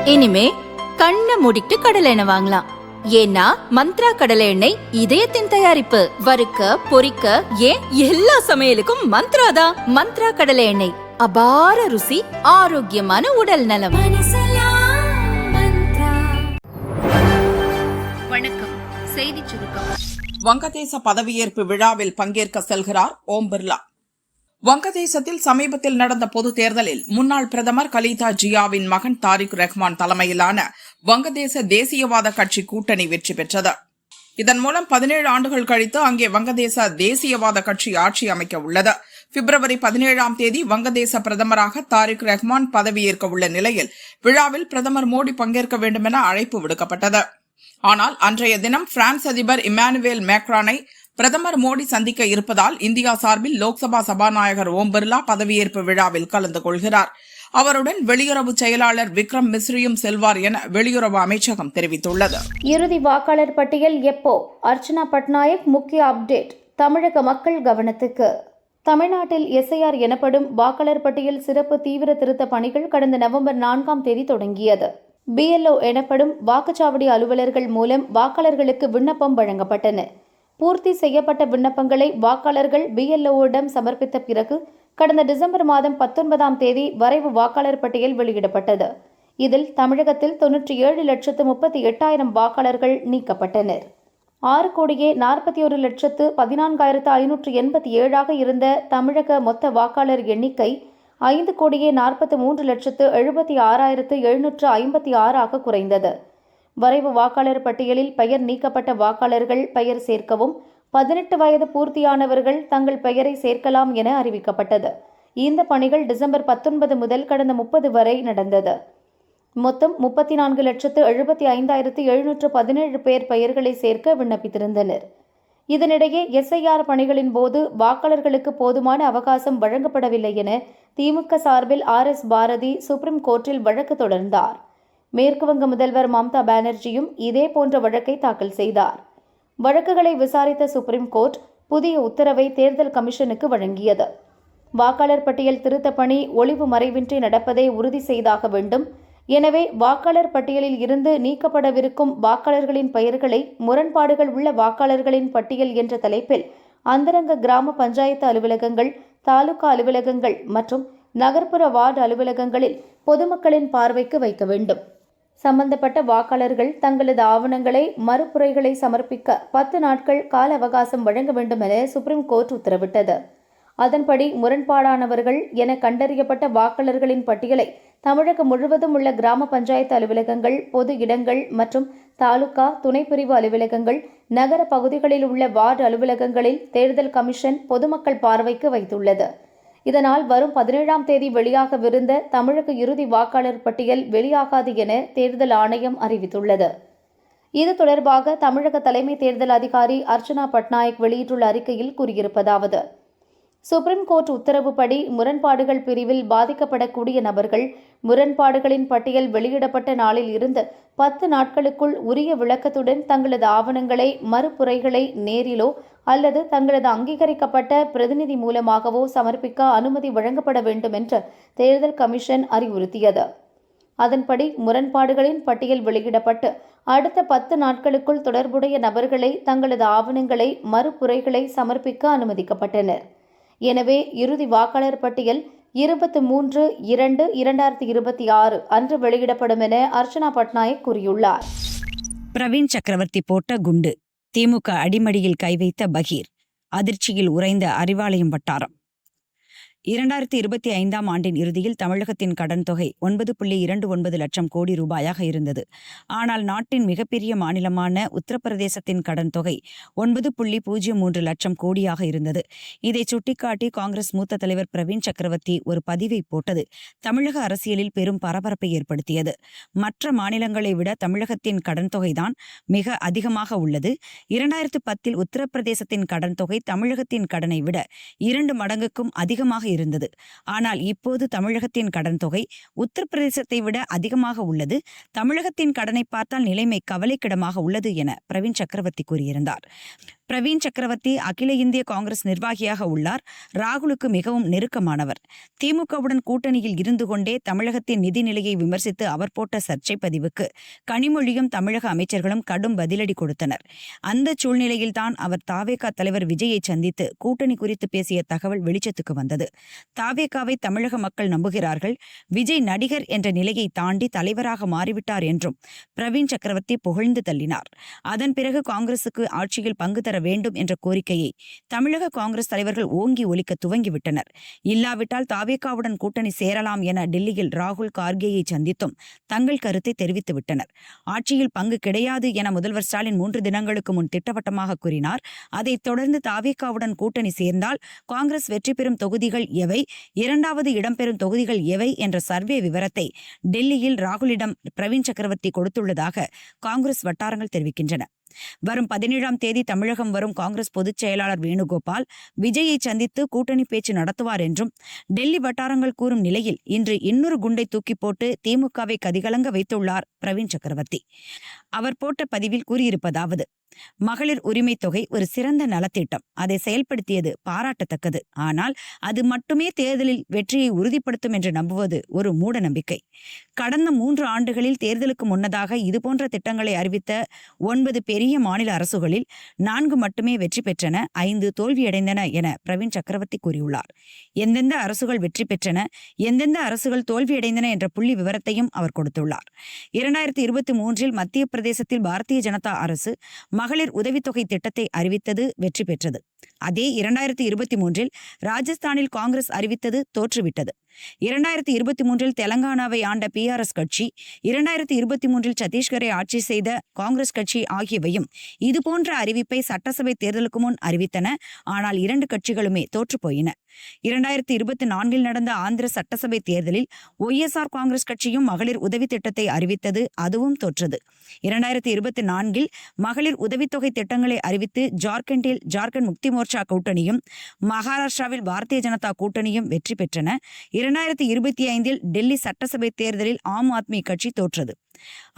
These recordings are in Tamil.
இனிமே கண்ணை மூடிட்டு கடலை எண்ணெய் வாங்கலாம். ஏன்னா மந்த்ரா கடலை எண்ணெய் இதயத்தின் தயாரிப்பு. வறுக்க பொரிக்க ஏன் எல்லா சமையலுக்கும் மந்த்ரா தான். மந்த்ரா கடலை எண்ணெய், அபார ருசி, ஆரோக்கியமான உடல் நலம். வணக்கம். செய்தி சுருக்கம். வங்கதேச பதவியேற்பு விழாவில் பங்கேற்க செல்கிறார் ஓம் பிர்லா. வங்கதேசத்தில் சமீபத்தில் நடந்த பொது தேர்தலில் முன்னாள் பிரதமர் கலீதா ஜியாவின் மகன் தாரிக் ரஹ்மான் தலைமையிலான வங்கதேச தேசியவாத கட்சி கூட்டணி வெற்றி பெற்றது. இதன் மூலம் 17 ஆண்டுகள் கழித்து அங்கே வங்கதேச தேசியவாத கட்சி ஆட்சி அமைக்க உள்ளது. பிப்ரவரி 17ஆம் தேதி வங்கதேச பிரதமராக தாரிக் ரஹ்மான் பதவியேற்க உள்ள நிலையில் விழாவில் பிரதமர் மோடி பங்கேற்க வேண்டும் என அழைப்பு விடுக்கப்பட்டது. ஆனால் அன்றைய தினம் பிரான்ஸ் அதிபர் இமானுவேல் மேக்ரானை பிரதமர் மோடி சந்திக்க இருப்பதால் இந்தியா சார்பில் லோக்சபா சபாநாயகர் ஓம் பிர்லா பதவியேற்பு விழாவில் கலந்து கொள்கிறார். அவருடன் வெளியுறவு செயலாளர் விக்ரம் மிஸ்ரியும் செல்வார் என வெளியுறவு அமைச்சகம் தெரிவித்துள்ளது. இறுதி வாக்காளர் பட்டியல் எப்போ? அர்ச்சனா பட்நாயக் முக்கிய அப்டேட். தமிழக மக்கள் கவனத்துக்கு. தமிழ்நாட்டில் எஸ்ஐஆர் எனப்படும் வாக்காளர் பட்டியல் சிறப்பு தீவிர திருத்த பணிகள் கடந்த நவம்பர் 4ஆம் தேதி தொடங்கியது. BLO எனப்படும் வாக்குச்சாவடி அலுவலர்கள் மூலம் வாக்காளர்களுக்கு விண்ணப்பம் வழங்கப்பட்டன. பூர்த்தி செய்யப்பட்ட விண்ணப்பங்களை வாக்காளர்கள் BLOவிடம் சமர்ப்பித்த பிறகு கடந்த டிசம்பர் மாதம் 19ஆம் தேதி வரைவு வாக்காளர் பட்டியல் வெளியிடப்பட்டது. இதில் தமிழகத்தில் 97,38,000 வாக்காளர்கள் நீக்கப்பட்டனர். 6,41,14,587 இருந்த தமிழக மொத்த வாக்காளர் எண்ணிக்கை 5,43,76,756 குறைந்தது. வரைவு வாக்காளர் பட்டியலில் பெயர் நீக்கப்பட்ட வாக்காளர்கள் பெயர் சேர்க்கவும், 18 வயது பூர்த்தியானவர்கள் தங்கள் பெயரை சேர்க்கலாம் என அறிவிக்கப்பட்டது. இந்த பணிகள் டிசம்பர் 19 முதல் கடந்த 30 வரை நடந்தது. மொத்தம் 34,75,717 பேர் பெயர்களை சேர்க்க விண்ணப்பித்திருந்தனர். இதனிடையே SIR பணிகளின் போது வாக்காளர்களுக்கு போதுமான அவகாசம் வழங்கப்படவில்லை என திமுக சார்பில் RS பாரதி சுப்ரீம் கோர்ட்டில் வழக்கு தொடர்ந்தார். மேற்குவங்க முதல்வர் மம்தா பானர்ஜியும் இதே போன்ற வழக்கை தாக்கல் செய்தார். வழக்குகளை விசாரித்த சுப்ரீம் கோர்ட் புதிய உத்தரவை தேர்தல் கமிஷனுக்கு வழங்கியது. வாக்காளர் பட்டியல் திருத்த பணி ஒளிவு மறைவின்றி நடப்பதை உறுதி செய்தாக வேண்டும். எனவே வாக்காளர் பட்டியலில் இருந்து நீக்கப்படவிருக்கும் வாக்காளர்களின் பெயர்களை முரண்பாடுகள் உள்ள வாக்காளர்களின் பட்டியல் என்ற தலைப்பில் அந்தரங்க கிராம பஞ்சாயத்து அலுவலகங்கள், தாலுகா அலுவலகங்கள் மற்றும் நகர்ப்புற வார்டு அலுவலகங்களில் பொதுமக்களின் பார்வைக்கு வைக்க வேண்டும். சம்பந்தப்பட்ட வாக்காளர்கள் தங்களது ஆவணங்களை, மறுப்புரைகளை சமர்ப்பிக்க 10 நாட்கள் கால அவகாசம் வழங்க வேண்டும் என சுப்ரீம் கோர்ட் உத்தரவிட்டது. அதன்படி முரண்பாடானவர்கள் என கண்டறியப்பட்ட வாக்காளர்களின் பட்டியலை தமிழகம் முழுவதும் உள்ள கிராம பஞ்சாயத்து அலுவலகங்கள், பொது இடங்கள் மற்றும் தாலுகா, துணைப்பிரிவு அலுவலகங்கள், நகர பகுதிகளில் உள்ள வார்டு அலுவலகங்களில் தேர்தல் கமிஷன் பொதுமக்கள் பார்வைக்கு வைத்துள்ளது. இதனால் வரும் 17ஆம் தேதி வெளியாகவிருந்த தமிழக இறுதி வாக்காளர் பட்டியல் வெளியாகாது என தேர்தல் ஆணையம் அறிவித்துள்ளது. இது தொடர்பாக தமிழக தலைமை தேர்தல் அதிகாரி அர்ச்சனா பட்நாயக் வெளியிட்டுள்ள அறிக்கையில் கூறியிருப்பதாவது: சுப்ரீம் கோர்ட் உத்தரவுப்படி முரண்பாடுகள் பிரிவில் பாதிக்கப்படக்கூடிய நபர்கள் முரண்பாடுகளின் பட்டியல் வெளியிடப்பட்ட நாளில் இருந்து 10 நாட்களுக்குள் உரிய விளக்கத்துடன் தங்களது ஆவணங்களை, மறுப்புரைகளை நேரிலோ அல்லது தங்களது அங்கீகரிக்கப்பட்ட பிரதிநிதி மூலமாகவோ சமர்ப்பிக்க அனுமதி வழங்கப்பட வேண்டும் என்று தேர்தல் கமிஷன் அறிவுறுத்தியது. அதன்படி முரண்பாடுகளின் பட்டியல் வெளியிடப்பட்டு அடுத்த 10 நாட்களுக்குள் தொடர்புடைய நபர்களை தங்களது ஆவணங்களை, மறுப்புரைகளை சமர்ப்பிக்க அனுமதிக்கப்பட்டனர். எனவே இறுதி வாக்காளர் பட்டியல் 23/2/2026 அன்று வெளியிடப்படும் என அர்ச்சனா பட்நாயக் கூறியுள்ளார். பிரவீன் சக்கரவர்த்தி போட்ட குண்டு, திமுக அடிமடியில் கை வைத்த பகீர், அதிர்ச்சியில் உறைந்த அறிவாலயம் வட்டாரம். 2025ஆம் ஆண்டின் இறுதியில் தமிழகத்தின் கடன் தொகை 9.29 லட்சம் கோடி ரூபாயாக இருந்தது. ஆனால் நாட்டின் மிகப்பெரிய மாநிலமான உத்தரப்பிரதேசத்தின் கடன் தொகை 9.03 லட்சம் கோடியாக இருந்தது. இதை சுட்டிக்காட்டி காங்கிரஸ் மூத்த தலைவர் பிரவீன் சக்கரவர்த்தி ஒரு பதிவை போட்டது தமிழக அரசியலில் பெரும் பரபரப்பை ஏற்படுத்தியது. மற்ற மாநிலங்களை விட தமிழகத்தின் கடன் தொகைதான் மிக அதிகமாக உள்ளது. 2010 உத்தரப்பிரதேசத்தின் கடன் தொகை தமிழகத்தின் கடனை விட 2 மடங்குக்கும் அதிகமாக இருந்தது. ஆனால் இப்போது தமிழகத்தின் கடன் தொகை உத்தரப்பிரதேசத்தை விட அதிகமாக உள்ளது. தமிழகத்தின் கடனை பார்த்தால் நிலைமை கவலைக்கிடமாக உள்ளது என பிரவீன் சக்கரவர்த்தி கூறியிருந்தார். பிரவீன் சக்கரவர்த்தி அகில இந்திய காங்கிரஸ் நிர்வாகியாக உள்ளார். ராகுலுக்கு மிகவும் நெருக்கமானவர். திமுகவுடன் கூட்டணியில் இருந்து கொண்டே தமிழகத்தின் நிதிநிலையை விமர்சித்து அவர் போட்ட சர்ச்சை பதிவுக்கு கனிமொழியும் தமிழக அமைச்சர்களும் கடும் பதிலடி கொடுத்தனர். அந்த சூழ்நிலையில்தான் அவர் தாவேகா தலைவர் விஜயை சந்தித்து கூட்டணி குறித்து பேசிய தகவல் வெளிச்சத்துக்கு வந்தது. தாவேகாவை தமிழக மக்கள் நம்புகிறார்கள். விஜய் நடிகர் என்ற நிலையை தாண்டி தலைவராக மாறிவிட்டார் என்றும் பிரவீன் சக்கரவர்த்தி புகழ்ந்து தள்ளினார். அதன் பிறகு காங்கிரசுக்கு ஆட்சியில் பங்கு தர வேண்டும் என்ற கோரிக்கையை தமிழக காங்கிரஸ் தலைவர்கள் ஓங்கி ஒலிக்க துவங்கிவிட்டனர். இல்லாவிட்டால் தாவேகாவுடன் கூட்டணி சேரலாம் என டெல்லியில் ராகுல் கார்கேயை சந்தித்தும் தங்கள் கருத்தை தெரிவித்துவிட்டனர். ஆட்சியில் பங்கு கிடையாது என முதல்வர் ஸ்டாலின் 3 தினங்களுக்கு முன் திட்டவட்டமாக கூறினார். அதைத் தொடர்ந்து தாவேகாவுடன் கூட்டணி சேர்ந்தால் காங்கிரஸ் வெற்றி பெறும் தொகுதிகள் எவை, 2வது இடம்பெறும் தொகுதிகள் எவை என்ற சர்வே விவரத்தை டெல்லியில் ராகுலிடம் பிரவீன் சக்கரவர்த்தி கொடுத்துள்ளதாக காங்கிரஸ் வட்டாரங்கள் தெரிவிக்கின்றன. வரும் 17ஆம் தேதி தமிழகம் வரும் காங்கிரஸ் பொதுச் செயலாளர் வேணுகோபால் விஜயை சந்தித்து கூட்டணி பேச்சு நடத்துவார் என்றும் டெல்லி வட்டாரங்கள் கூறும் நிலையில் இன்று இன்னொரு குண்டை தூக்கி போட்டு திமுகவை கதிகலங்க வைத்துள்ளார் பிரவீன் சக்கரவர்த்தி. அவர் போட்ட பதிவில் கூறியிருப்பதாவது: மகளிர் உரிமை தொகை ஒரு சிறந்த நலத்திட்டம். அதை செயல்படுத்தியது பாராட்டத்தக்கது. ஆனால் அது மட்டுமே தேர்தலில் வெற்றியை உறுதிப்படுத்தும் என்று நம்புவது ஒரு மூட நம்பிக்கை. கடந்த 3 ஆண்டுகளில் தேர்தலுக்கு முன்னதாக இதுபோன்ற திட்டங்களை அறிவித்த 9 பெரிய மாநில அரசுகளில் 4 மட்டுமே வெற்றி பெற்றன, 5 தோல்வியடைந்தன என பிரவீன் சக்கரவர்த்தி கூறியுள்ளார். எந்தெந்த அரசுகள் வெற்றி பெற்றன, எந்தெந்த அரசுகள் தோல்வியடைந்தன என்ற புள்ளி விவரத்தையும் அவர் கொடுத்துள்ளார். 2023இல் மத்திய பிரதேசத்தில் பாரதிய ஜனதா அரசு மகளிர் உதவித்தொகை திட்டத்தை அறிவித்தது, வெற்றி பெற்றது. அதே 2023இல் ராஜஸ்தானில் காங்கிரஸ் அறிவித்தது, தோற்றுவிட்டது. 2023இல் தெலங்கானாவை ஆண்ட PRS கட்சி, 2023இல் சத்தீஸ்கரை ஆட்சி செய்த காங்கிரஸ் கட்சி ஆகியவையும் இதுபோன்ற அறிவிப்பை சட்டசபை தேர்தலுக்கு முன் அறிவித்தன. ஆனால் 2 கட்சிகளுமே தோற்றுப்போயின. 2024இல் நடந்த ஆந்திர சட்டசபை தேர்தலில் OSR காங்கிரஸ் கட்சியும் மகளிர் உதவி திட்டத்தை அறிவித்தது, அதுவும் தோற்றது. 2024இல் மகளிர் உதவித்தொகை திட்டங்களை அறிவித்து ஜார்க்கண்டில் ஜார்க்கண்ட் முக்தி மோர்ச்சா கூட்டணியும் மகாராஷ்டிராவில் பாரதிய ஜனதா கூட்டணியும் வெற்றி பெற்றன. 2025இல் டெல்லி சட்டசபை தேர்தலில் ஆம் ஆத்மி கட்சி தோற்றது.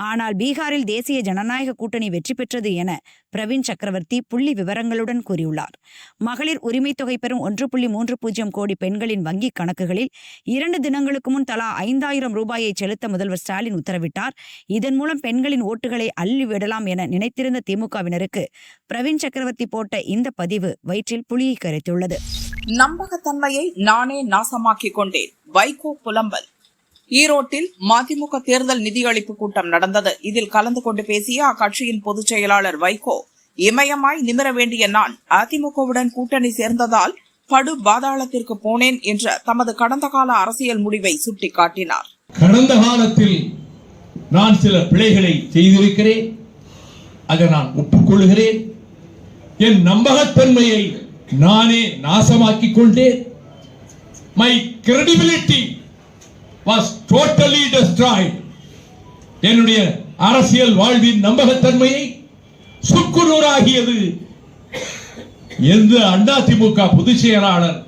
ஆனால் பீகாரில் தேசிய ஜனநாயக கூட்டணி வெற்றி பெற்றது என பிரவீன் சக்கரவர்த்தி புள்ளி விவரங்களுடன் கூறியுள்ளார். மகளிர் உரிமை தொகை பெறும் 1.30 கோடி பெண்களின் வங்கிக் கணக்குகளில் 2 தினங்களுக்கு முன் தலா 5000 ரூபாயை செலுத்த முதல்வர் ஸ்டாலின் உத்தரவிட்டார். இதன் மூலம் பெண்களின் ஓட்டுகளை அள்ளிவிடலாம் என நினைத்திருந்த திமுகவினருக்கு பிரவீன் சக்கரவர்த்தி போட்ட இந்த பதிவு வயிற்றில் புளியை கரைத்துள்ளது. நம்பகத்தன்மையை நானே நாசமாக்கிக் கொண்டேன், வைகோ புலம்பல். ஈரோட்டில் மதிமுக தேர்தல் நிதியளிப்பு கூட்டம் நடந்தது. இதில் கலந்து கொண்டு பேசிய அக்கட்சியின் பொதுச் செயலாளர் வைகோ, இமயமாய் நிமிர வேண்டிய நான் அதிமுகவுடன் கூட்டணி சேர்ந்ததால் படு பாதாளத்திற்கு போனேன் என்ற தமது கடந்த கால அரசியல் முடிவை சுட்டிக்காட்டினார். கடந்த காலத்தில் நான் சில பிழைகளை செய்திருக்கிறேன், அதை நான் ஒப்புக்கொள்கிறேன். என் நம்பகத்தன்மையை நானே நாசமாக்கிக் கொண்டேன். My credibility was totally destroyed. என்னுடைய அரசியல் வாழ்வின் நம்பகத்தன்மையை சுக்குநூறாகியது. எந்த அதிமுக பொதுச் செயலாளர்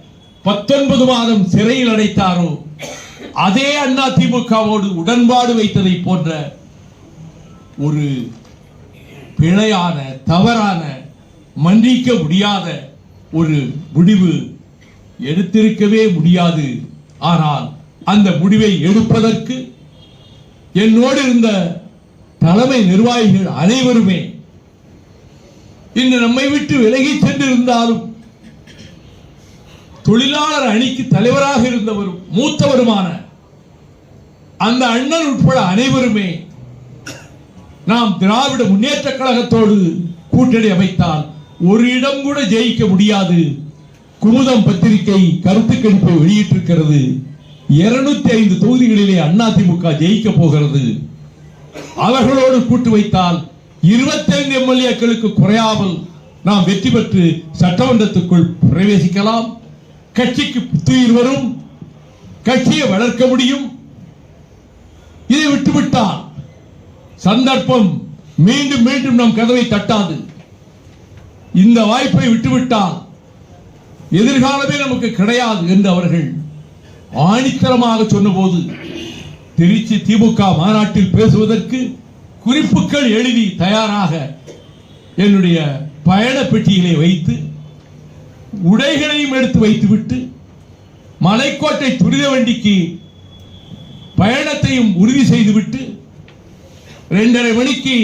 19 மாதம் சிறையில் அடைத்தாரோ அதே அதிமுகவோடு உடன்பாடு வைத்ததை போன்ற ஒரு பிழையான, தவறான, மன்னிக்க முடியாத ஒரு முடிவு எடுத்திருக்கவே முடியாது. ஆனால் அந்த முடிவை எடுப்பதற்கு என்னோடு இருந்த தலைமை நிர்வாகிகள் அனைவருமே இன்று நம்மை விட்டு விலகி சென்றிருந்தாலும் தொழிலாளர் அணிக்கு தலைவராக இருந்தவரும் மூத்தவருமான அந்த அண்ணன் உட்பட அனைவருமே நாம் திராவிட முன்னேற்ற கழகத்தோடு கூட்டணி அமைத்தால் ஒரு இடம் கூட ஜெயிக்க முடியாது. குமுதம் பத்திரிகை கருத்து கணிப்பை வெளியிட்டிருக்கிறது. 205 தொகுதிகளிலே அதிமுக ஜெயிக்க போகிறது. அவர்களோடு கூட்டு வைத்தால் 25 எம்எல்ஏக்களுக்கு குறையாமல் நாம் வெற்றி பெற்று சட்டமன்றத்துக்குள் பிரவேசிக்கலாம். கட்சிக்கு புத்துயிர் வரும், கட்சியை வளர்க்க முடியும். இதை விட்டுவிட்டால் சந்தர்ப்பம் மீண்டும் மீண்டும் நம் கதவை தட்டாது. இந்த வாய்ப்பை விட்டுவிட்டால் எதிர்காலமே நமக்கு கிடையாது என்று அவர்கள் ஆணித்தரமாக சொன்னபோது திருச்சி திமுக மாநாட்டில் பேசுவதற்கு குறிப்புகள் எழுதி தயாராக என்னுடைய பயண பெட்டியிலே வைத்து உடைகளையும் எடுத்து வைத்துவிட்டு மலைக்கோட்டை துரித வண்டிக்கு பயணத்தையும் உறுதி செய்துவிட்டு 2:30 மணிக்கு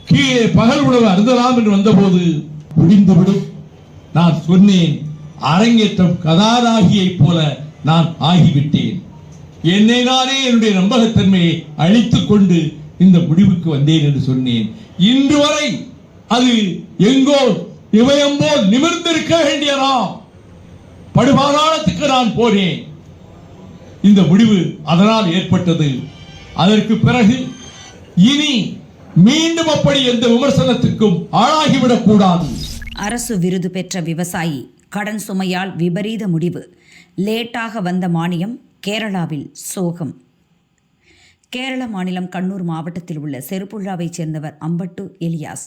கீழே பகல் உணவு அருந்தலாம் என்று வந்தபோது முடிந்துவிடும். நான் சொன்னேன், அரங்கேற்றம் கதாநாயகியைப் போல நான் ஆகிவிட்டேன். என்னை நானே என்னுடைய நம்பகத்தன்மையை அழித்துக் கொண்டு இந்த முடிவுக்கு வந்தேன் என்று சொன்னேன். இன்று வரை அது எங்கோ இமயம்போல் நிமிர்ந்திருக்க வேண்டிய நாம் படுபாதாளத்துக்கு நான் போனேன். இந்த முடிவு அதனால் ஏற்பட்டது. அதற்கு பிறகு இனி மீண்டும் அப்படி எந்த விமர்சனத்துக்கும் ஆளாகிவிடக் கூடாது. அரசு விருது பெற்ற விவசாயி கடன் சுமையால் விபரீத முடிவு. லேட்டாக வந்த மானியம், கேரளாவில் சோகம். கேரள மாநிலம் கண்ணூர் மாவட்டத்தில் உள்ள செருப்புழாவைச் சேர்ந்தவர் அம்பட்டு எலியாஸ்.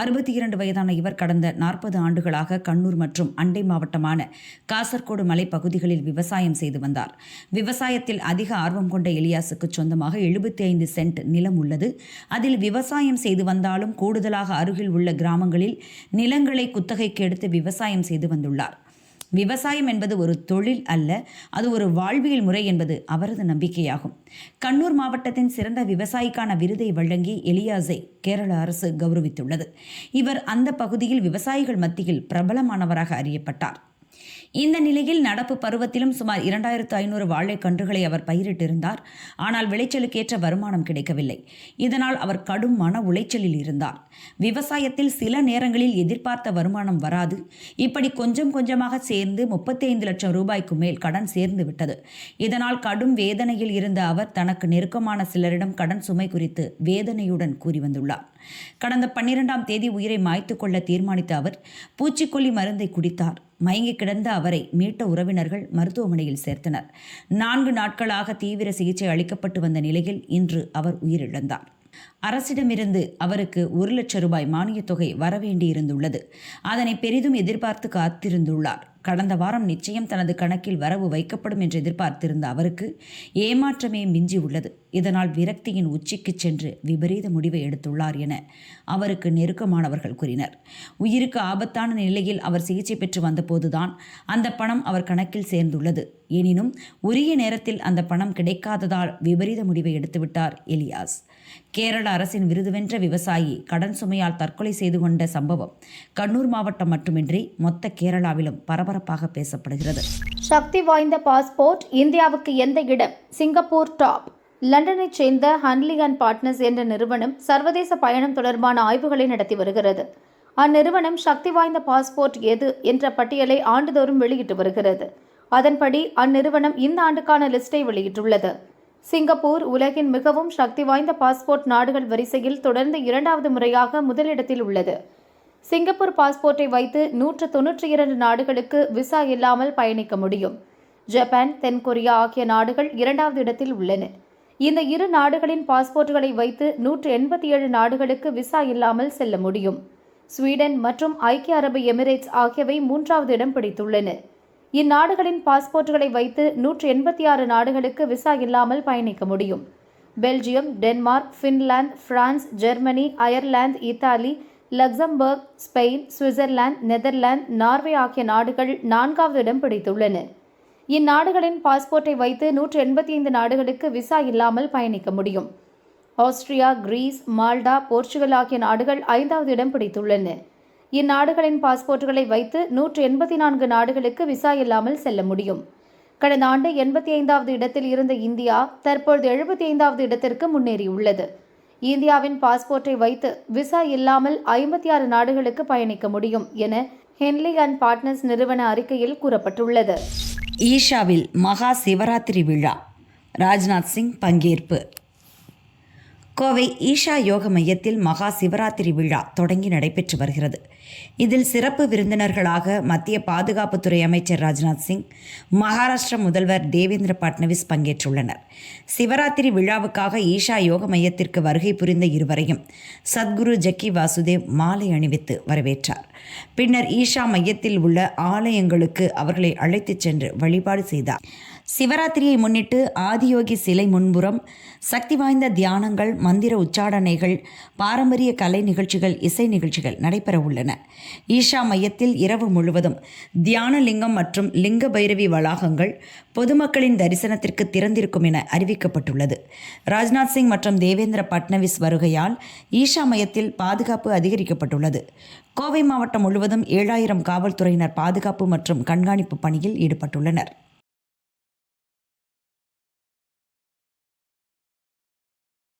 62 வயதான இவர் கடந்த 40 ஆண்டுகளாக கண்ணூர் மற்றும் அண்டை மாவட்டமான காசர்கோடு மலைப்பகுதிகளில் விவசாயம் செய்து வந்தார். விவசாயத்தில் அதிக ஆர்வம் கொண்ட எலியாஸுக்கு சொந்தமாக 75 சென்ட் நிலம் உள்ளது. அதில் விவசாயம் செய்து வந்தாலும் கூடுதலாக அருகில் உள்ள கிராமங்களில் நிலங்களை குத்தகைக்கு எடுத்து விவசாயம் செய்து வந்துள்ளார். விவசாயம் என்பது ஒரு தொழில் அல்ல, அது ஒரு வாழ்வியல் முறை என்பது அவரது நம்பிக்கையாகும். கண்ணூர் மாவட்டத்தின் சிறந்த விவசாயிக்கான விருதை வழங்கி எலியாஸை கேரள அரசு கௌரவித்துள்ளது. இவர் அந்த பகுதியில் விவசாயிகள் மத்தியில் பிரபலமானவராக அறியப்பட்டார். இந்த நிலையில் நடப்பு பருவத்திலும் சுமார் 2500 வாழைக்கன்றுகளை அவர் பயிரிட்டிருந்தார். ஆனால் விளைச்சலுக்கேற்ற வருமானம் கிடைக்கவில்லை. இதனால் அவர் கடும் மன உளைச்சலில் இருந்தார். விவசாயத்தில் சில நேரங்களில் எதிர்பார்த்த வருமானம் வராது. இப்படி கொஞ்சம் கொஞ்சமாக சேர்ந்து 35 லட்சம் ரூபாய்க்கு மேல் கடன் சேர்ந்து விட்டது. இதனால் கடும் வேதனையில் இருந்த அவர் தனக்கு நெருக்கமான சிலரிடம் கடன் சுமை குறித்து வேதனையுடன் கூறி வந்துள்ளார். கடந்த 12ஆம் தேதி உயிரை மாய்த்து கொள்ள தீர்மானித்த அவர் பூச்சிக்கொல்லி மருந்தை குடித்தார். மயங்கி கிடந்த அவரை மீட்ட உறவினர்கள் மருத்துவமனையில் சேர்த்தனர். 4 நாட்களாக தீவிர சிகிச்சை அளிக்கப்பட்டு வந்த நிலையில் இன்று அவர் உயிரிழந்தார். அரசிடமிருந்து அவருக்கு 1 லட்சம் ரூபாய் மானியத் தொகை வரவேண்டியிருந்துள்ளது. அதனை பெரிதும் எதிர்பார்த்து காத்திருந்துள்ளார். கடந்த வாரம் நிச்சயம் தனது கணக்கில் வரவு வைக்கப்படும் என்று எதிர்பார்த்திருந்த அவருக்கு ஏமாற்றமே மிஞ்சி உள்ளது. இதனால் விரக்தியின் உச்சிக்கு சென்று விபரீத முடிவை எடுத்துள்ளார் என அவருக்கு நெருக்கமானவர்கள் கூறினர். உயிருக்கு ஆபத்தான நிலையில் அவர் சிகிச்சை பெற்று வந்தபோதுதான் அந்த பணம் அவர் கணக்கில் சேர்ந்துள்ளது. எனினும் உரிய நேரத்தில் அந்த பணம் கிடைக்காததால் விபரீத முடிவை எடுத்துவிட்டார் எலியாஸ். கேரள அரசின் விருது வென்ற விவசாயி கடன் சுமையால் தற்கொலை செய்து கொண்ட சம்பவம் கண்ணூர் மாவட்டம் மட்டுமின்றி மொத்த கேரளாவிலும் பரபரப்பாக பேசப்படுகிறது. சக்தி வாய்ந்த பாஸ்போர்ட், இந்தியாவுக்கு எந்த இடம்? Singapore top. லண்டனைச் சேர்ந்த ஹன்லி அண்ட் பார்ட்னர்ஸ் என்ற நிறுவனம் சர்வதேச பயணம் தொடர்பான ஆய்வுகளை நடத்தி வருகிறது. அந்நிறுவனம் சக்தி வாய்ந்த பாஸ்போர்ட் எது என்ற பட்டியலை ஆண்டுதோறும் வெளியிட்டு வருகிறது. அதன்படி அந்நிறுவனம் இந்த ஆண்டுக்கான லிஸ்டை வெளியிட்டுள்ளது. சிங்கப்பூர் உலகின் மிகவும் சக்தி வாய்ந்த பாஸ்போர்ட் நாடுகள் வரிசையில் தொடர்ந்து 2வது முறையாக முதலிடத்தில் உள்ளது. சிங்கப்பூர் பாஸ்போர்ட்டை வைத்து 192 நாடுகளுக்கு விசா இல்லாமல் பயணிக்க முடியும். ஜப்பான், தென்கொரியா ஆகிய நாடுகள் 2வது இடத்தில் உள்ளன. இந்த 2 நாடுகளின் பாஸ்போர்ட்டுகளை வைத்து 187 நாடுகளுக்கு விசா இல்லாமல் செல்ல முடியும். ஸ்வீடன் மற்றும் ஐக்கிய அரபு எமிரேட்ஸ் ஆகியவை 3வது இடம் பிடித்துள்ளன. இந்நாடுகளின் பாஸ்போர்ட்டுகளை வைத்து 186 நாடுகளுக்கு விசா இல்லாமல் பயணிக்க முடியும். Belgium, Denmark, Finland, France, Germany, Ireland, Italy, Luxembourg, Spain, Switzerland, Netherlands, Norway ஆகிய நாடுகள் 4வது இடம் பிடித்துள்ளன. இந்நாடுகளின் பாஸ்போர்ட்டை வைத்து 185 நாடுகளுக்கு விசா இல்லாமல் பயணிக்க முடியும். ஆஸ்திரியா, கிரீஸ், மால்டா, போர்ச்சுகல் ஆகிய நாடுகள் 5வது இடம் பிடித்துள்ளன. இந்நாடுகளின் பாஸ்போர்ட்டுகளை வைத்து 184 நாடுகளுக்கு விசா இல்லாமல் செல்ல முடியும். கடந்த ஆண்டு 85வது இடத்தில் இருந்த இந்தியா தற்பொழுது 75வது இடத்திற்கு முன்னேறியுள்ளது. இந்தியாவின் பாஸ்போர்ட்டை வைத்து விசா இல்லாமல் 56 நாடுகளுக்கு பயணிக்க முடியும் என ஹென்லி அண்ட் பார்ட்னர்ஸ் நிறுவன அறிக்கையில் கூறப்பட்டுள்ளது. ஈஷாவில் மகா சிவராத்திரி விழா, ராஜ்நாத் சிங் பங்கேற்பு. கோவை ஈஷா யோக மையத்தில் மகா சிவராத்திரி விழா தொடங்கி நடைபெற்று வருகிறது. இதில் சிறப்பு விருந்தினர்களாக மத்திய பாதுகாப்புத்துறை அமைச்சர் ராஜ்நாத் சிங், மகாராஷ்டிர முதல்வர் தேவேந்திர பட்னவிஸ் பங்கேற்றுள்ளனர். சிவராத்திரி விழாவுக்காக ஈஷா யோக மையத்திற்கு வருகை புரிந்த இருவரையும் சத்குரு ஜக்கி வாசுதேவ் மாலை அணிவித்து வரவேற்றார். பின்னர் ஈஷா மையத்தில் உள்ள ஆலயங்களுக்கு அவர்களை அழைத்துச் சென்று வழிபாடு செய்தார். சிவராத்திரியை முன்னிட்டு ஆதியோகி சிலை முன்புறம் சக்தி வாய்ந்த தியானங்கள், மந்திர உச்சாடனைகள், பாரம்பரிய கலை நிகழ்ச்சிகள், இசை நிகழ்ச்சிகள் நடைபெற உள்ளன. ஈஷா மையத்தில் இரவு முழுவதும் தியான லிங்கம் மற்றும் லிங்க பைரவி வளாகங்கள் பொதுமக்களின் தரிசனத்திற்கு திறந்திருக்கும் என அறிவிக்கப்பட்டுள்ளது. ராஜ்நாத் சிங் மற்றும் தேவேந்திர பட்னவிஸ் வருகையால் ஈஷா மையத்தில் பாதுகாப்பு அதிகரிக்கப்பட்டுள்ளது. கோவை மாவட்டம் முழுவதும் 7000 காவல்துறையினர் பாதுகாப்பு மற்றும் கண்காணிப்பு பணியில் ஈடுபட்டுள்ளனர்.